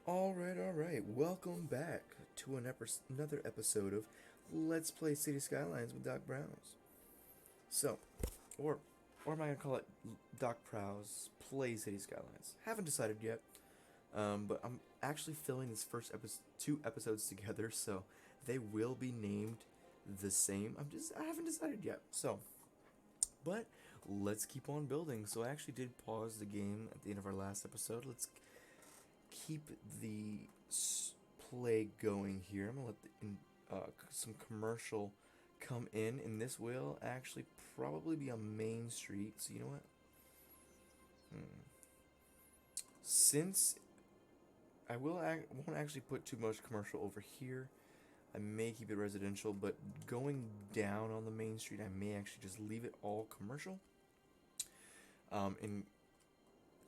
Alright. Welcome back to another episode of Let's Play City Skylines with DocBrowz. So, or am I gonna call it DocBrowz Plays Cities Skylines? Haven't decided yet. But I'm actually filming this first two episodes together, so they will be named the same. I haven't decided yet. So, but let's keep on building. So I actually did pause the game at the end of our last episode. Let's keep the play going here. I'm gonna let some commercial come in, and this will actually probably be on Main Street. So you know what? Since won't actually put too much commercial over here. I may keep it residential, but going down on the main street, I may actually just leave it all commercial. And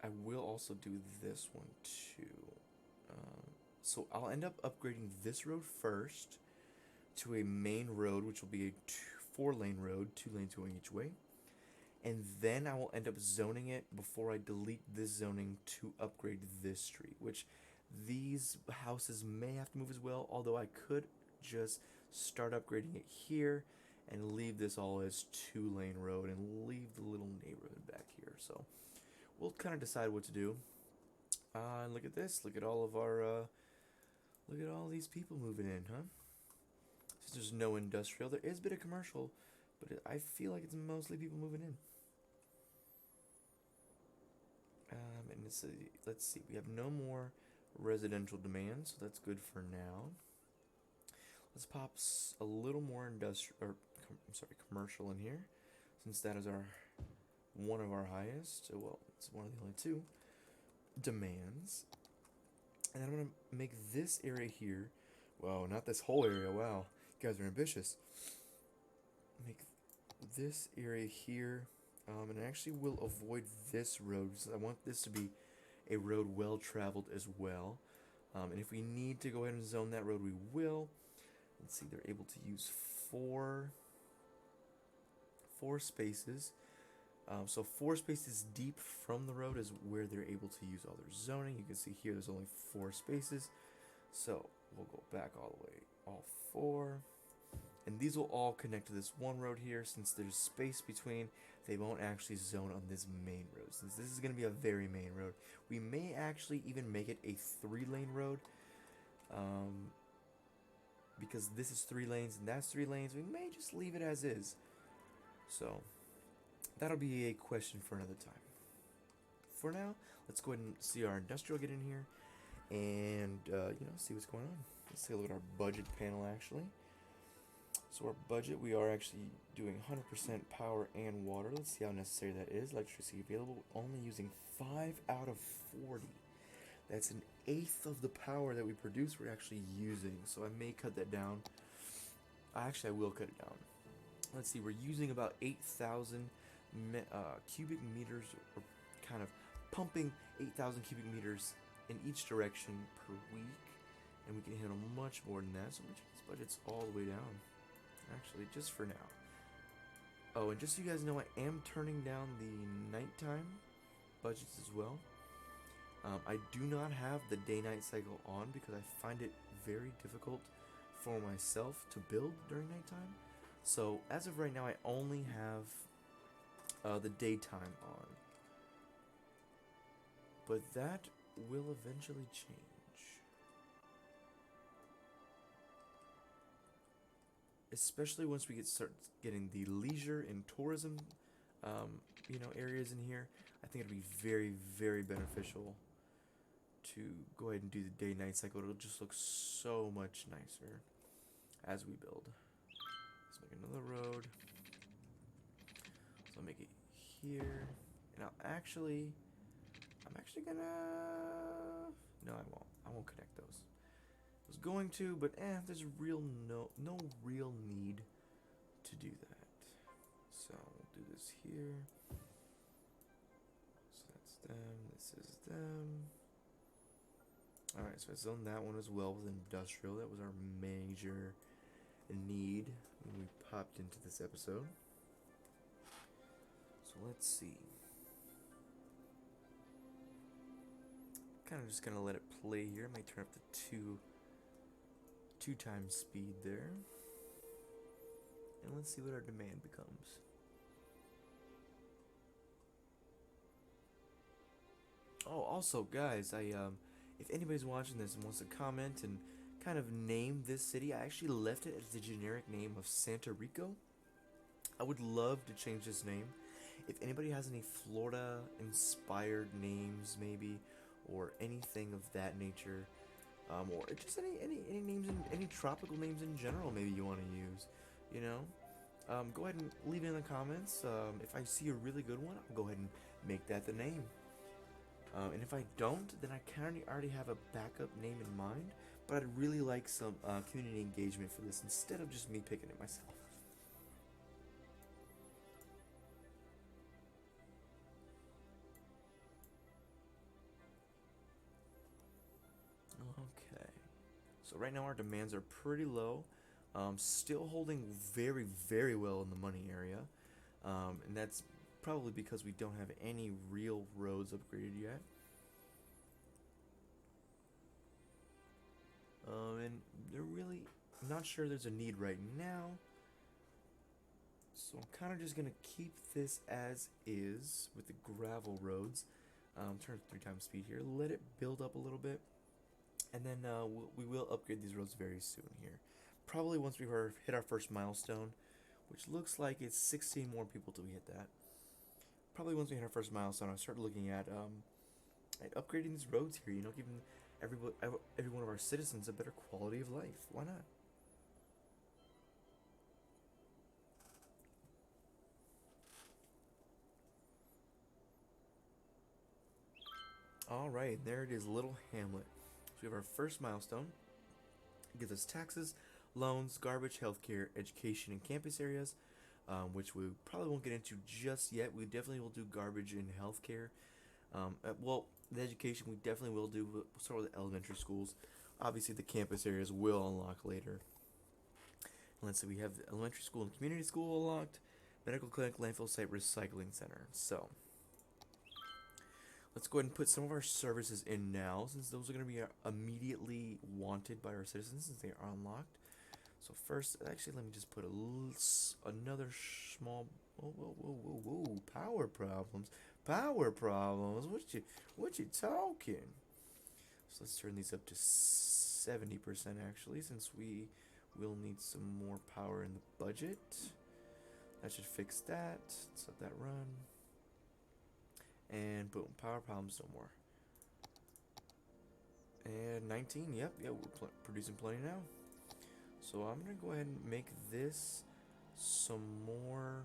I will also do this one too. So I'll end up upgrading this road first to a main road, which will be a 4-lane road, 2 lanes going each way. And then I will end up zoning it before I delete this zoning to upgrade this street, which these houses may have to move as well, although I could just start upgrading it here and leave this all as 2-lane road and leave the little neighborhood back here. So we'll kind of decide what to do. And look at this. Look at all of our look at all these people moving in, huh? Since there's no industrial, there is a bit of commercial, but I feel like it's mostly people moving in. And let's see, we have no more residential demand, so that's good for now. Let's pop a little more commercial in here, since that is one of our highest. Well, it's one of the only two demands. And then I'm gonna make this area here. Wow, not this whole area. Wow, you guys are ambitious. Make this area here. And I actually will avoid this road because I want this to be a road well traveled as well. And if we need to go ahead and zone that road, we will. Let's see, they're able to use four spaces. So 4 spaces deep from the road is where they're able to use all their zoning. You can see here there's only 4 spaces. So we'll go back all the way, all 4. And these will all connect to this one road here. Since there's space between, they won't actually zone on this main road. Since this is going to be a very main road, we may actually even make it a 3-lane road. Because this is 3 lanes and that's 3 lanes, we may just leave it as is. So that'll be a question for another time. For now, let's go ahead and see our industrial get in here and see what's going on. Let's take a look at our budget panel actually. So our budget, we are actually doing 100% power and water. Let's see how necessary that is. Electricity available, only using 5 out of 40. That's an 1/8 of the power that we produce we're actually using. So I may cut that down. Actually, I will cut it down. Let's see, we're using about 8,000 cubic meters, or kind of pumping 8,000 cubic meters in each direction per week. And we can handle much more than that. So this budget's all the way down. Actually, just for now. Oh, and just so you guys know, I am turning down the nighttime budgets as well. I do not have the day-night cycle on because I find it very difficult for myself to build during nighttime. So as of right now, I only have the daytime on. But that will eventually change. Especially once we start getting the leisure and tourism, areas in here. I think it'd be very, very beneficial to go ahead and do the day-night cycle. It'll just look so much nicer as we build. Let's make another road. So I'll make it here, and I'm actually gonna. No, I won't. I won't connect those. Was going to, but there's no real need to do that. So we'll do this here. So that's them. This is them. All right, so I zoned that one as well with industrial. That was our major need when we popped into this episode. So let's see. kind of just gonna let it play here. Might turn up to two times speed there, and let's see what our demand becomes. Oh, also, guys, if anybody's watching this and wants to comment and kind of name this city, I actually left it as the generic name of Santa Rico. I would love to change this name. If anybody has any Florida-inspired names, maybe, or anything of that nature, or just any names, any tropical names in general, maybe you want to use, you know, go ahead and leave it in the comments. If I see a really good one, I'll go ahead and make that the name. And if I don't, then I kind of already have a backup name in mind, but I'd really like some community engagement for this instead of just me picking it myself. Okay, so right now our demands are pretty low, still holding very, very well in the money area, and that's probably because we don't have any real roads upgraded yet. And they're really not sure there's a need right now, so I'm kind of just gonna keep this as is with the gravel roads. Turn it 3 times speed here, let it build up a little bit, and then we will upgrade these roads very soon here. Probably once we hit our first milestone, which looks like it's 16 more people till we hit that. Probably once we hit our first milestone, I'll start looking at upgrading these roads here. You know, giving every one of our citizens a better quality of life. Why not? Alright, there it is, Little Hamlet. So we have our first milestone. It gives us taxes, loans, garbage, healthcare, education, and campus areas, which we probably won't get into just yet. We definitely will do garbage and healthcare. Well, the education we definitely will do. We'll start with the elementary schools. Obviously, the campus areas will unlock later. Let's see, we have the elementary school and community school unlocked, medical clinic, landfill site, recycling center. So let's go ahead and put some of our services in now, since those are going to be immediately wanted by our citizens since they are unlocked. So first, actually, let me just put another small. Whoa! Power problems. Power problems. What you talking? So let's turn these up to 70% actually, since we will need some more power in the budget. That should fix that. Let's let that run. And boom, power problems no more. And 19, yep, we're producing plenty now. So I'm gonna go ahead and make this some more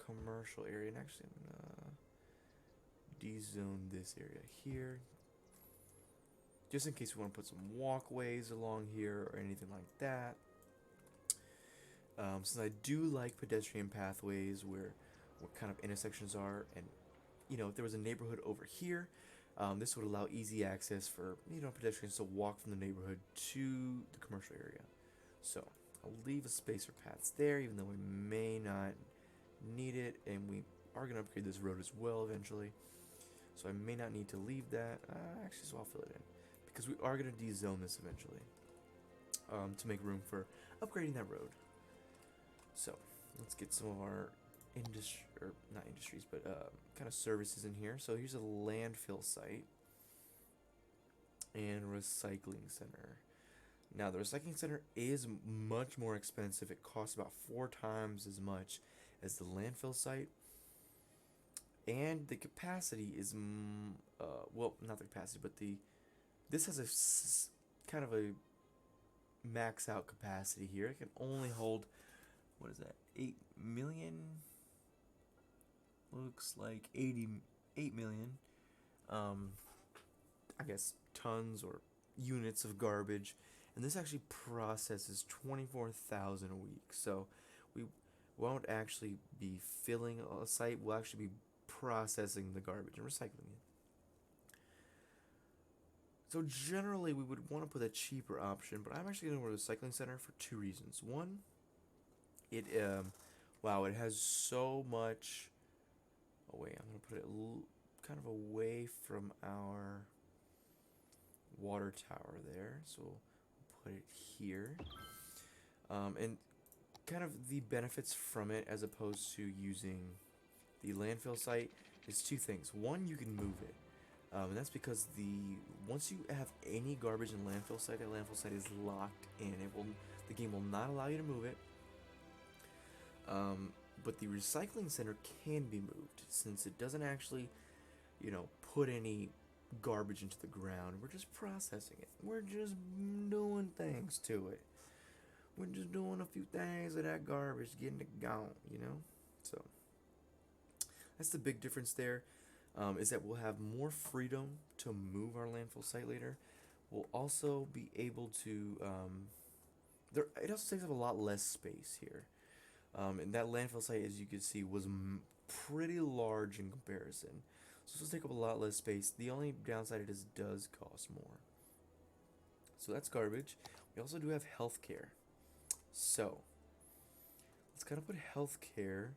commercial area. And actually, I'm gonna de-zone this area here, just in case we want to put some walkways along here or anything like that. Since I do like pedestrian pathways where what kind of intersections are, and you know, if there was a neighborhood over here, this would allow easy access for, you know, pedestrians to walk from the neighborhood to the commercial area. So I'll leave a space for paths there, even though we may not need it, and we are going to upgrade this road as well eventually. So I may not need to leave that. Actually, so I'll fill it in, because we are going to de-zone this eventually, to make room for upgrading that road. So let's get some of our not industries, but kind of services in here. So here's a landfill site and recycling center. Now the recycling center is much more expensive. It costs about 4 times as much as the landfill site, and the capacity is well, not the capacity, but this has a kind of a max out capacity here. It can only hold, what is that, 8 million? Looks like 88 million, I guess, tons or units of garbage, and this actually processes 24,000 a week. So we won't actually be filling a site, we'll actually be processing the garbage and recycling it. So generally we would want to put a cheaper option, but I'm actually going to go to the recycling center for 2 reasons. One, it wow, it has so much. Oh wait, I'm gonna put it kind of away from our water tower there, so we'll put it here. And kind of the benefits from it as opposed to using the landfill site is two things. One, you can move it. And that's because once you have any garbage in landfill site, that landfill site is locked in. The game will not allow you to move it. But the recycling center can be moved since it doesn't actually, put any garbage into the ground. We're just processing it. We're just doing things to it. We're just doing a few things of that garbage, getting it gone. So that's the big difference there. Is that we'll have more freedom to move our landfill site later. We'll also be able to. It also takes up a lot less space here. And that landfill site, as you can see, was pretty large in comparison. So this will take up a lot less space. The only downside does cost more. So that's garbage. We also do have healthcare. So let's kind of put healthcare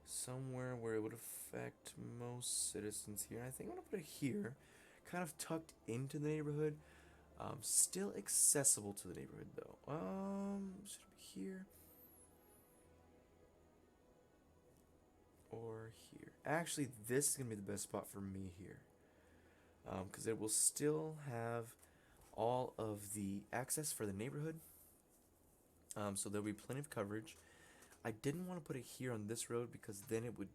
somewhere where it would affect most citizens here. And I think I'm gonna put it here, kind of tucked into the neighborhood. Still accessible to the neighborhood though. Should it be here? Or here. Actually, this is going to be the best spot for me here. Because it will still have all of the access for the neighborhood. So there'll be plenty of coverage. I didn't want to put it here on this road because then it would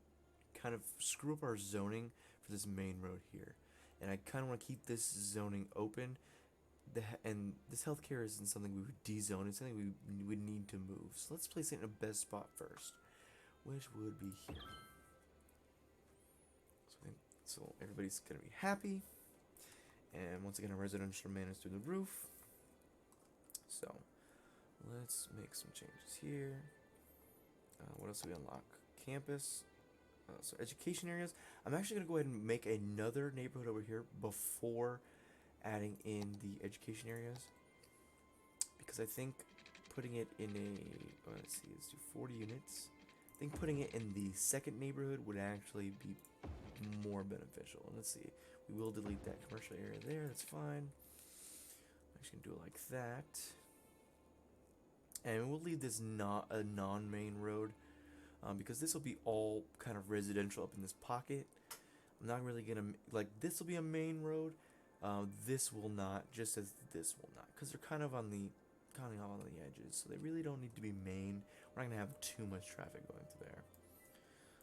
kind of screw up our zoning for this main road here. And I kind of want to keep this zoning open. And this healthcare isn't something we would dezone. It's something we would need to move. So let's place it in the best spot first, which would be here. So everybody's going to be happy. And once again, our residential demand is through the roof. So let's make some changes here. What else do we unlock? Campus. So education areas. I'm actually going to go ahead and make another neighborhood over here before adding in the education areas. Because I think putting it in let's see, let's do 40 units. I think putting it in the second neighborhood would actually be more beneficial. Let's see. We will delete that commercial area there. That's fine. I'm actually gonna do it like that. And we'll leave this not a non-main road because this will be all kind of residential up in this pocket. I'm not really gonna this will be a main road. This will not, just as this will not, because they're kind of on the edges, so they really don't need to be main. We're not gonna have too much traffic going through there.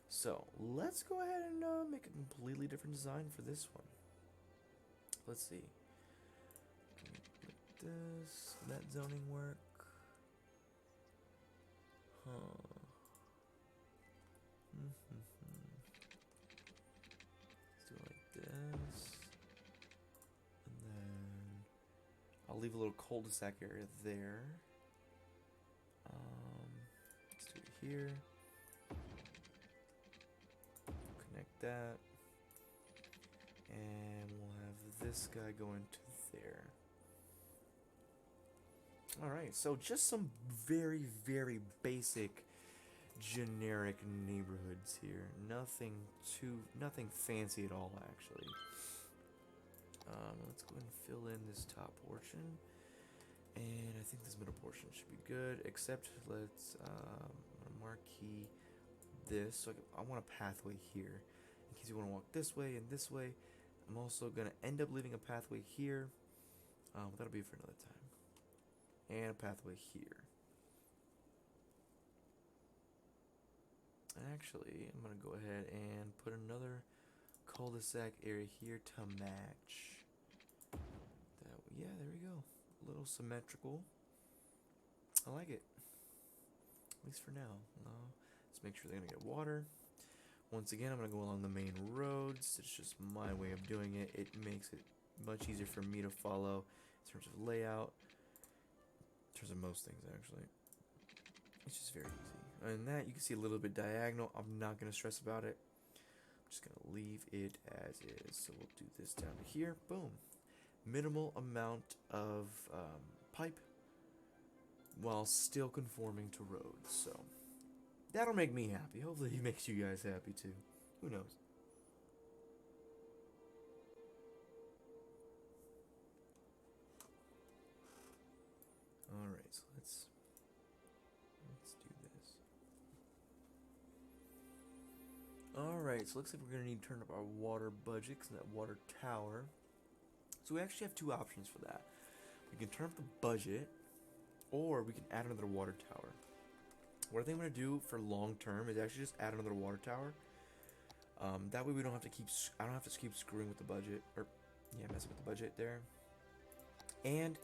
So let's go ahead and make a completely different design for this one. Let's see. This, that zoning work. Let's do it like this. And then I'll leave a little cul-de-sac area there. Let's do it here. Connect that. And we'll have this guy going to there. Alright, so just some very, very basic generic neighborhoods here. Nothing fancy at all, actually. Let's go ahead and fill in this top portion. And I think this middle portion should be good, except let's marquee this. So I want a pathway here in case you want to walk this way and this way. I'm also going to end up leaving a pathway here. That'll be for another time. And a pathway here. Actually, I'm going to go ahead and put another cul-de-sac area here to match. Yeah, there we go. A little symmetrical. I like it. At least for now. Let's make sure they're going to get water. Once again, I'm going to go along the main roads. It's just my way of doing it. It makes it much easier for me to follow in terms of layout. In terms of most things, actually. It's just very easy. And that, you can see a little bit diagonal. I'm not going to stress about it. I'm just going to leave it as is. So we'll do this down to here. Boom. Minimal amount of pipe while still conforming to roads. So that'll make me happy. Hopefully it makes you guys happy too. Who knows? Alright, so looks like we're going to need to turn up our water budget because that water tower. So we actually have two options for that. We can turn up the budget, or we can add another water tower. What I think I'm going to do for long term is actually just add another water tower. That way we don't have to keep, I don't have to keep screwing with the budget, or yeah, messing with the budget there. And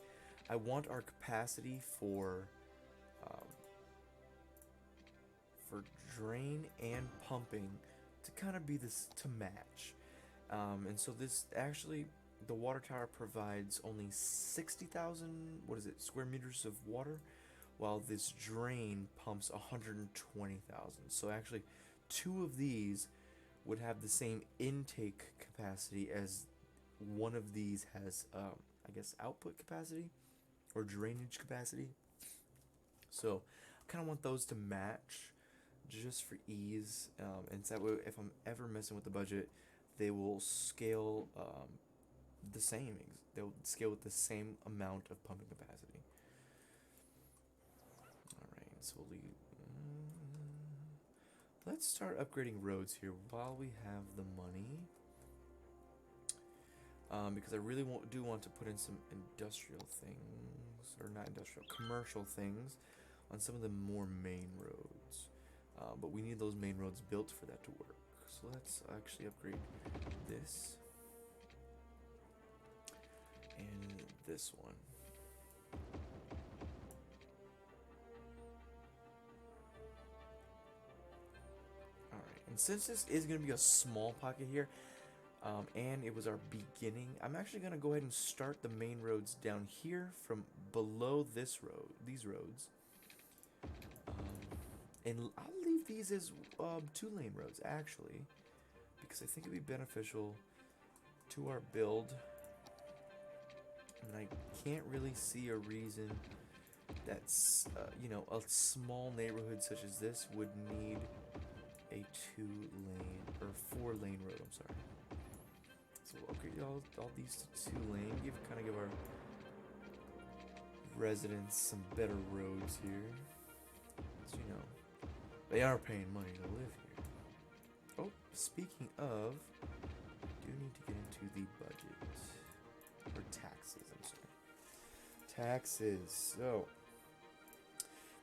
I want our capacity for drain and pumping to kind of be this to match. And so this actually, the water tower provides only 60,000, what is it, square meters of water, while this drain pumps 120,000. So actually, two of these would have the same intake capacity as one of these has, I guess, output capacity or drainage capacity. So I kind of want those to match just for ease, and so that way if I'm ever messing with the budget, they will scale the same. They'll scale with the same amount of pumping capacity. Alright, so we'll leave. Let's start upgrading roads here while we have the money. Because I really do want to put in some industrial things, or not industrial, commercial things on some of the more main roads. But we need those main roads built for that to work. So let's actually upgrade this. And this one. Alright, and since this is going to be a small pocket here, and it was our beginning, I'm actually going to go ahead and start the main roads down here from below this road, these roads. And I'll leave these as 2-lane roads, actually, because I think it'd be beneficial to our build. And I can't really see a reason that's, you know, a small neighborhood such as this would need a 2-lane, or 4-lane road, I'm sorry. So we'll upgrade all these to 2-lane, kind of give our residents some better roads here. So, you know, they are paying money to live here. Oh, speaking of, I do need to get into the budget. Or taxes, I'm sorry. Taxes. So,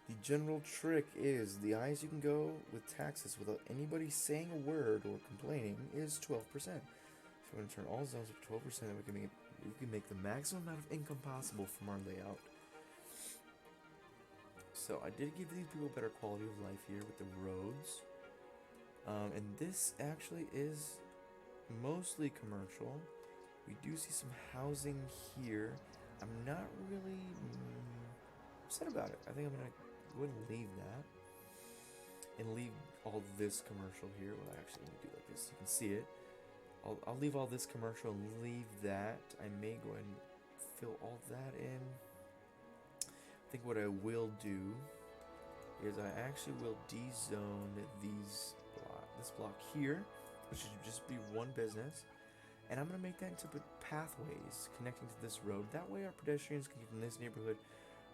the general trick is the highest you can go with taxes without anybody saying a word or complaining is 12%. So we're going to turn all zones up to 12%, and we can make the maximum amount of income possible from our layout. So I did give these people better quality of life here with the roads. And this actually is mostly commercial. We do see some housing here. I'm not really upset about it. I think I'm going to go ahead and leave that. And leave all this commercial here. Well, actually, let me do like this. You can see it. I'll leave all this commercial and leave that. I may go ahead and fill all that in. I think what I will do is I actually will de-zone this block here, which should just be one business, and I'm going to make that into pathways connecting to this road. That way our pedestrians can get from this neighborhood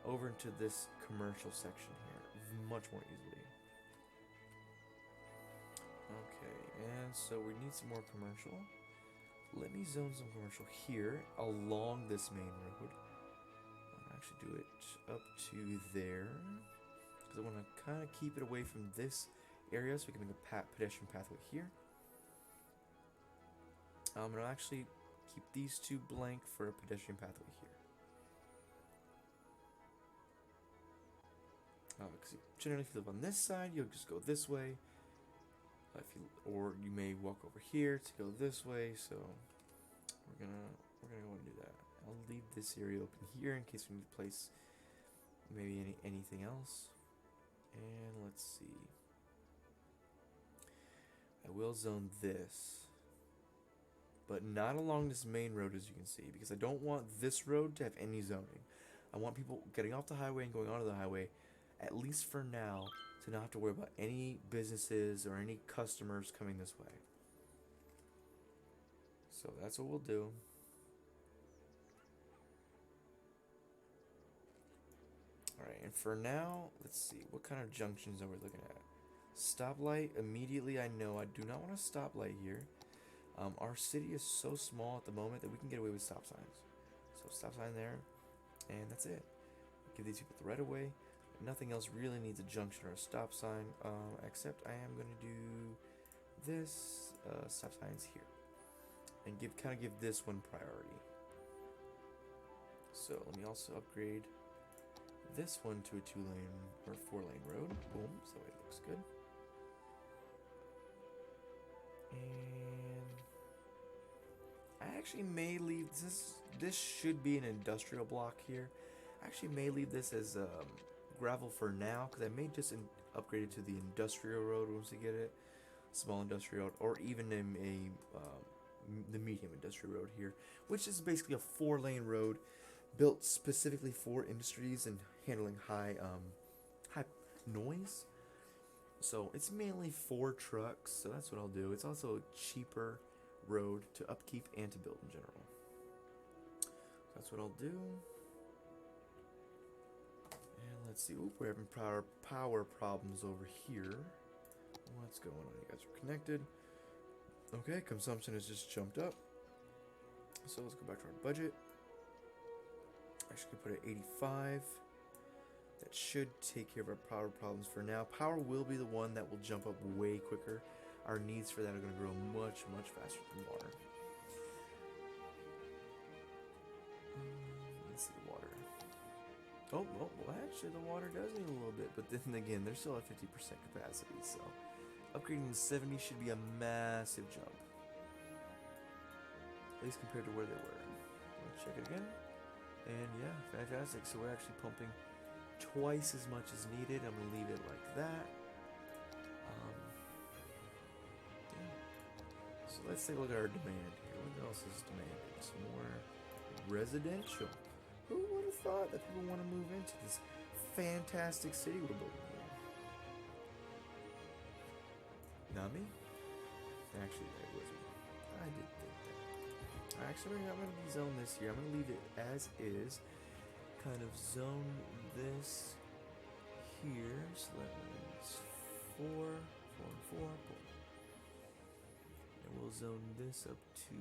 over into this commercial section here much more easily. Okay, and so we need some more commercial. Let me zone some commercial here along this main road. Actually do it up to there, because I want to kind of keep it away from this area so we can make a pedestrian pathway here. I'm going to actually keep these two blank for a pedestrian pathway here. Because generally if you live on this side, you'll just go this way. Or you may walk over here to go this way, so we're gonna go and do that. I'll leave this area open here in case we need to place maybe anything else. And let's see. I will zone this, but not along this main road, as you can see, because I don't want this road to have any zoning. I want people getting off the highway and going onto the highway, at least for now, to not have to worry about any businesses or any customers coming this way. So that's what we'll do. Alright, and for now, let's see, what kind of junctions are we looking at? Stoplight, immediately I know I do not want a stoplight here. Our city is so small at the moment that we can get away with stop signs. So stop sign there, and that's it. Give these people the right of way. Nothing else really needs a junction or a stop sign, except I am going to do this, stop signs here. And kind of give this one priority. So let me also upgrade this one to a 2-lane or 4-lane road. Boom, so it looks good. And I actually may leave this. This should be an industrial block here. I actually may leave this as gravel for now, because I may just upgrade it to the industrial road once we get it. Small industrial road, or even the medium industrial road here, which is basically a 4-lane road built specifically for industries and handling high noise. So it's mainly for trucks, so that's what I'll do. It's also a cheaper road to upkeep and to build in general. So that's what I'll do. And let's see. Oop, we're having power problems over here. What's going on? You guys are connected. Okay, consumption has just jumped up. So let's go back to our budget. Actually, put it at 85. That should take care of our power problems for now. Power will be the one that will jump up way quicker. Our needs for that are going to grow much, much faster than water. Let's see the water. Oh, well, actually the water does need a little bit, but then again, they're still at 50% capacity, so upgrading to 70 should be a massive jump. At least compared to where they were. Let's check it again. And yeah, fantastic. So we're actually pumping twice as much as needed. I'm going to leave it like that. Yeah. So let's take a look at our demand here. What else is demanding? Some more residential. Who would have thought that people want to move into this fantastic city we're building here? Not me. Actually, that was me. I did think that. Actually, I'm going to zone this here. I'm going to leave it as is. Kind of zone this here. So that's 4, 4, and 4. Boom. And we'll zone this up to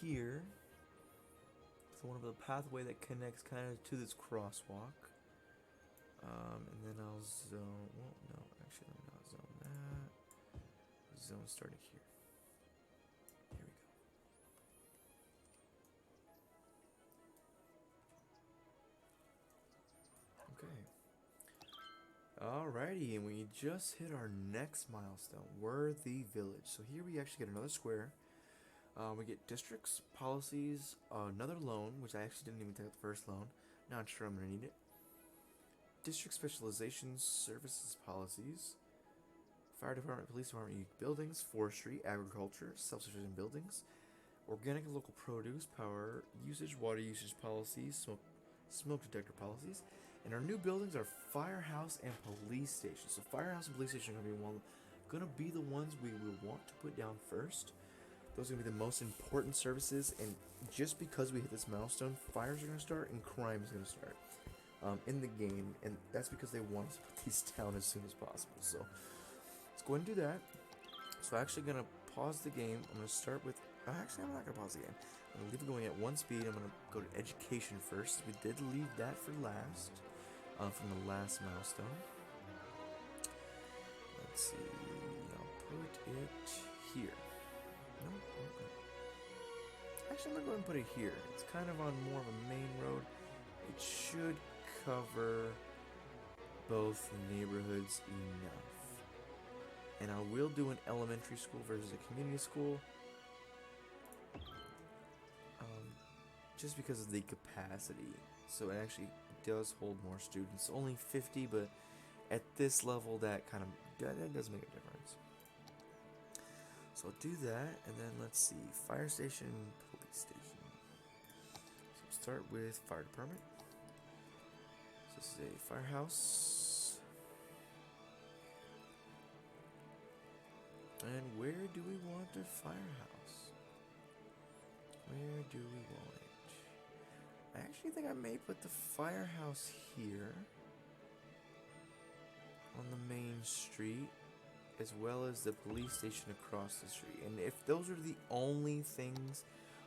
here. So one of the pathway that connects kind of to this crosswalk. And then I'll zone. Well, no, actually, let me not zone that. Zone starting here. Here we go. Okay. Alrighty, and we just hit our next milestone, Worthy Village. So here we actually get another square. We get districts, policies, another loan, which I actually didn't even take the first loan. Not sure I'm going to need it. District specializations, services policies, fire department, police department, unique buildings, forestry, agriculture, self-sufficient buildings, organic and local produce, power usage, water usage policies, smoke detector policies, and our new buildings are firehouse and police stations. So firehouse and police station are going to be the ones we will want to put down first. Those are going to be the most important services, and just because we hit this milestone, fires are going to start and crime is going to start in the game, and that's because they want us to put these down as soon as possible. So let's go ahead and do that. So I'm actually going to pause the game. I'm going to start with, actually I'm not going to pause the game. I'm going to leave it going at 1 speed. I'm going to go to education first. We did leave that for last, from the last milestone. Let's see, I'll put it here. No? Okay. Actually, I'm going to go ahead and put it here. It's kind of on more of a main road. It should cover both neighborhoods enough. And I will do an elementary school versus a community school. Just because of the capacity. So it actually does hold more students. Only 50, but at this level, that does make a difference. So I'll do that, and then let's see, fire station, police station. So we'll start with fire department. So this is a firehouse. And where do we want the firehouse? Where do we want it? I actually think I may put the firehouse here. the street, as well as the police station across the street. And if those are the only things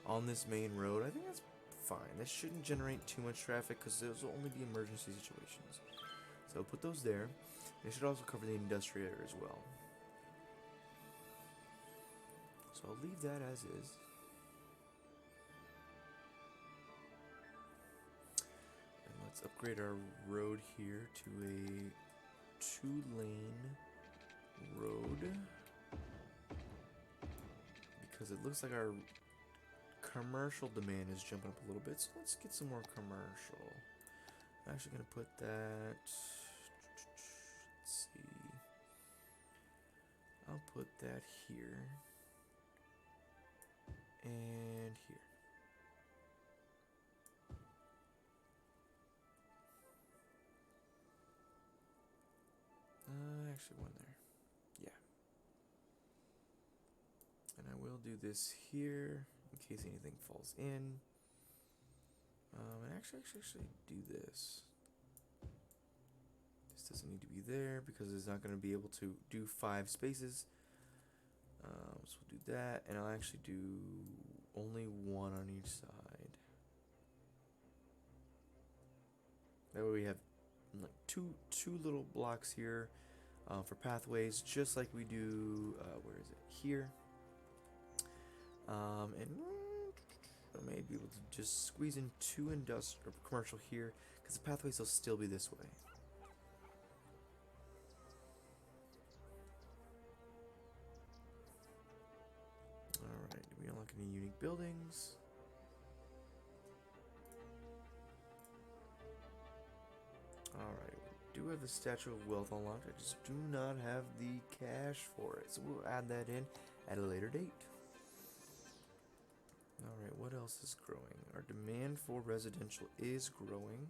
on this main road, I think that's fine. That shouldn't generate too much traffic because those will only be emergency situations. So put those there. They should also cover the industrial area as well. So I'll leave that as is. And let's upgrade our road here to a 2-lane road. Because it looks like our commercial demand is jumping up a little bit. So let's get some more commercial. I'm actually going to put that... Let's see. I'll put that here. And here. Actually one there. Yeah. And I will do this here in case anything falls in. And actually do this. This doesn't need to be there because it's not going to be able to do 5 spaces. So we'll do that, and I'll actually do only 1 on each side. That way we have like two little blocks here for pathways, just like we do. Where is it? Here. And I may be able to just squeeze in 2 industrial or commercial here, because the pathways will still be this way. Alright, do we unlock any unique buildings? Alright, we do have the Statue of Wealth unlocked. I just do not have the cash for it, so we'll add that in at a later date. Alright, what else is growing? Our demand for residential is growing.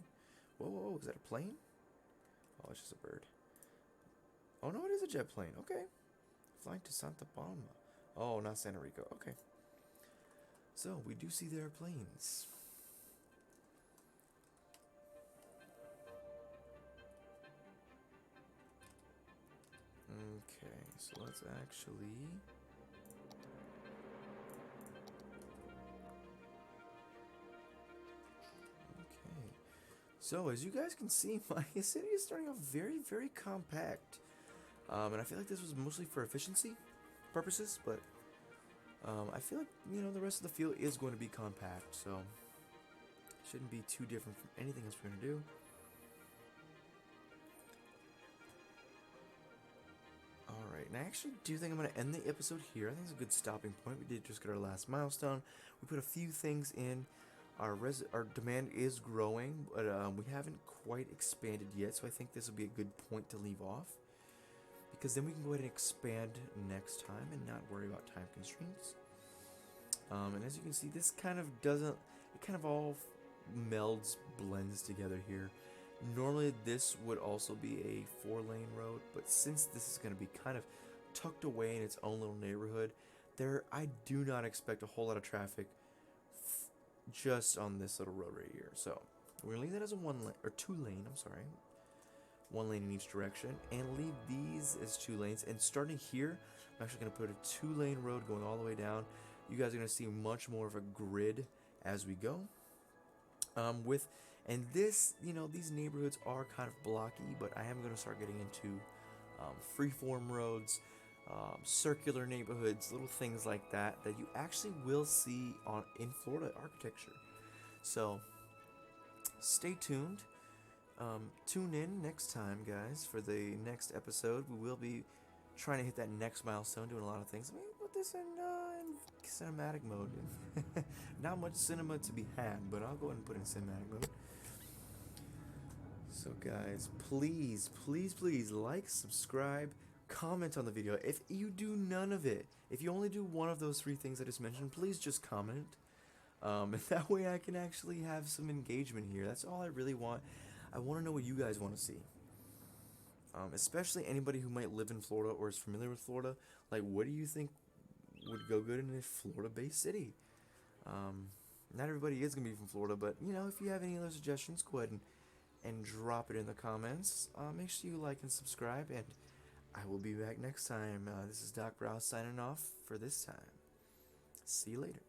Whoa, is that a plane? Oh, it's just a bird. Oh no, it is a jet plane. Okay. Flying to Santa Palma. Oh, not Santa Rica. Okay. So, we do see there are planes. Okay, so let's actually... Okay. So, as you guys can see, my city is starting off very, very compact. And I feel like this was mostly for efficiency purposes, but I feel like, you know, the rest of the field is going to be compact, so it shouldn't be too different from anything else we're going to do. Alright, and I actually do think I'm going to end the episode here. I think it's a good stopping point. We did just get our last milestone. We put a few things in. Our demand is growing, but we haven't quite expanded yet, so I think this will be a good point to leave off. Because then we can go ahead and expand next time and not worry about time constraints. And as you can see, this kind of doesn't, it kind of all blends together here. Normally this would also be a 4-lane road, but since this is going to be kind of tucked away in its own little neighborhood, I do not expect a whole lot of traffic just on this little road right here. So we're going to leave that as a 2-lane, I'm sorry. 1 lane in each direction, and leave these as 2 lanes. And starting here, I'm actually going to put a 2-lane road going all the way down. You guys are going to see much more of a grid as we go. And this, you know, these neighborhoods are kind of blocky, but I am going to start getting into freeform roads, circular neighborhoods, little things like that you actually will see in Florida architecture. So stay tuned. Tune in next time, guys, for the next episode. We will be trying to hit that next milestone, doing a lot of things. Maybe put this in cinematic mode. Not much cinema to be had, but I'll go ahead and put it in cinematic mode. So, guys, please like, subscribe, comment on the video. If you do none of it, if you only do one of those 3 things I just mentioned, please just comment. And that way I can actually have some engagement here. That's all I really want. I want to know what you guys want to see. Especially anybody who might live in Florida or is familiar with Florida. Like, what do you think would go good in a Florida-based city? Not everybody is going to be from Florida, but, you know, if you have any other suggestions, go ahead and drop it in the comments. Make sure you like and subscribe, and I will be back next time. This is DocBrowz signing off for this time. See you later.